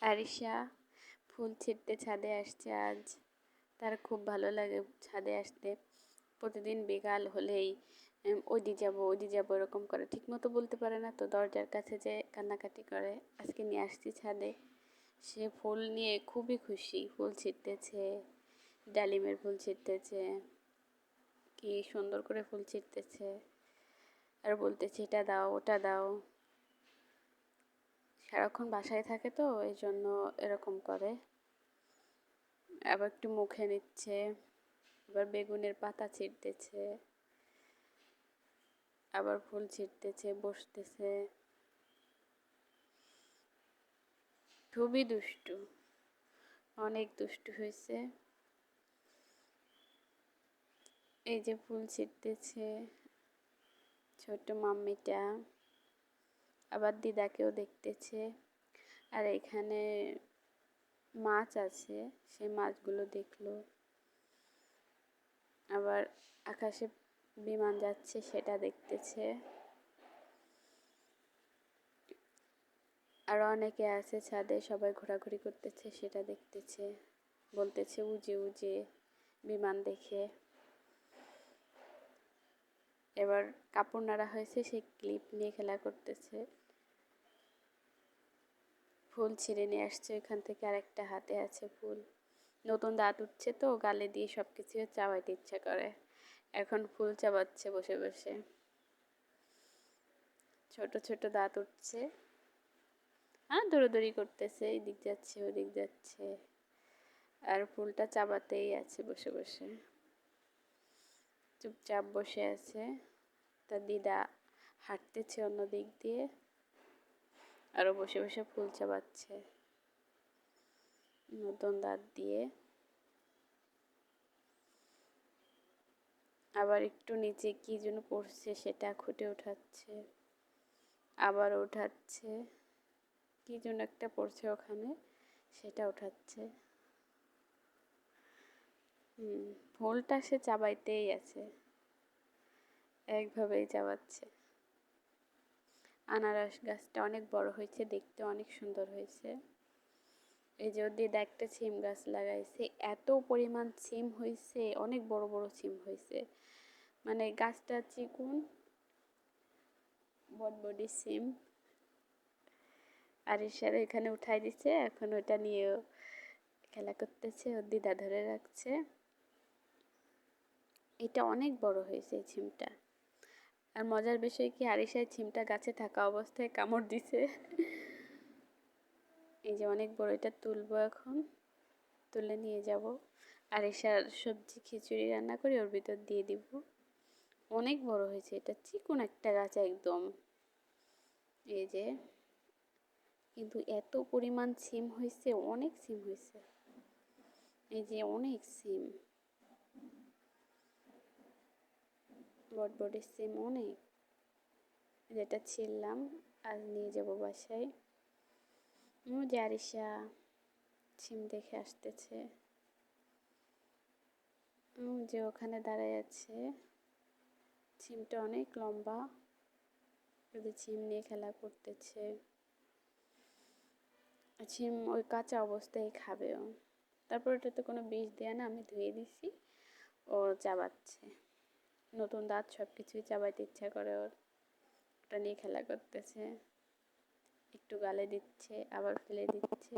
আরিশা ফুল ছিঁড়তে ছাদে আসছে আজ। তার খুব ভালো লাগে ছাদে আসতে। প্রতিদিন বিকাল হলেই ওইদি যাবো ওইদি যাবো এরকম করে, ঠিকমতো বলতে পারে না তো দরজার কাছে যে কান্নাকাটি করে। আজকে নিয়ে আসছি ছাদে, সে ফুল নিয়ে খুবই খুশি। ফুল ছিঁড়তেছে, ডালিমের ফুল ছিঁড়তেছে, কি সুন্দর করে ফুল ছিঁড়তেছে আর বলতেছে এটা দাও ওটা দাও। সারাক্ষণ বাসায় থাকে তো এই জন্য এরকম করে। আবার একটু মুখে নিচ্ছে, আবার বেগুনের পাতা ছিঁড়তেছে, আবার ফুল ছিঁড়তেছে, বসতেছে। খুবই দুষ্টু, অনেক দুষ্টু হয়েছে। এই যে ফুল ছিঁড়তেছে ছোট মাম্মিটা, আবার দিদাকেও দেখতেছে। আর এখানে মাছ আছে, সেই মাছগুলো দেখলো। আবার আকাশে বিমান যাচ্ছে সেটা দেখতেছে। আর অনেকে আছে ছাদে, সবাই ঘোরাঘুরি করতেছে সেটা দেখতেছে, বলতেছে উজে উজে বিমান দেখে। এবার কাপড় নাড়া হয়েছে, সেই ক্লিপ নিয়ে খেলা করতেছে। ফুল ছিঁড়ে নিয়ে আসছে ওইখান থেকে, আরেকটা হাতে আছে ফুল। নতুন দাঁত উঠছে তো গালে দিয়ে সব কিছু চাবাইতে ইচ্ছা করে, এখন ফুল চাবাচ্ছে বসে বসে। ছোট ছোট দাঁত উঠছে, হ্যাঁ দৌড়াদৌড়ি করতেছে, এদিক যাচ্ছে ওদিক যাচ্ছে, আর ফুলটা চাবাতেই আছে বসে বসে, চুপচাপ বসে আছে। তার দিদা হাঁটতেছে অন্য দিক দিয়ে, আরও বসে বসে ফুল চাবাচ্ছে নতুন দাঁত দিয়ে। আবার একটু নিচে কি যেন পড়ছে সেটা খুঁটে উঠাচ্ছে, আবার উঠাচ্ছে, কি যেন একটা পড়ছে ওখানে সেটা উঠাচ্ছে। ফুলটা সে চাবাইতেই আছে, একভাবেই চাবাচ্ছে। আনারস গাছটা অনেক বড় হয়েছে, দেখতে অনেক সুন্দর হয়েছে। এই যে ওদের একটা সিম গাছ লাগাইছে, এত পরিমাণ সিম হয়েছে, অনেক বড় বড় সিম হয়েছে। মানে গাছটা চিকুন, বটবডি সিম। আর ইশারা এখানে উঠাই দিচ্ছে, এখন ওটা নিয়েও খেলা করতেছে, ওর দিদা ধরে রাখছে। এটা অনেক বড় হয়েছে এই সিমটা। আর মজার বিষয় কি, আরিশার সিমটা গাছে থাকা অবস্থায় কামড় দিছে। এই যে অনেক বড়, এটা তুলবো এখন, তুলে নিয়ে যাব। আরিশার সবজি খিচুড়ি রান্না করে ওর ভিতর দিয়ে দিব। অনেক বড় হয়েছে, এটা চিকন একটা গাছ একদম। এই যে, কিন্তু এত পরিমাণ সিম হয়েছে, অনেক সিম হয়েছে। এই যে অনেক সিম, বটবডি সিম অনেক। যেটা ছিললাম আজ নিয়ে যাব বাসায়। যে আরিশা সিম দেখে আসতেছে, যে ওখানে দাঁড়ায় আছে। সিমটা অনেক লম্বা, যদি সিম নিয়ে খেলা করতেছে। সিম ওই কাঁচা অবস্থায় খাবে ও, তারপর ওটাতে কোনো বিষ দেয়া না, আমি ধুয়ে দিছি। ও চাবাচ্ছে, নতুন দাঁত সব কিছুই চাবাইতে ইচ্ছা করে ওর। ওটা নিয়ে খেলা করতেছে, একটু গালে দিচ্ছে আবার ফেলে দিচ্ছে।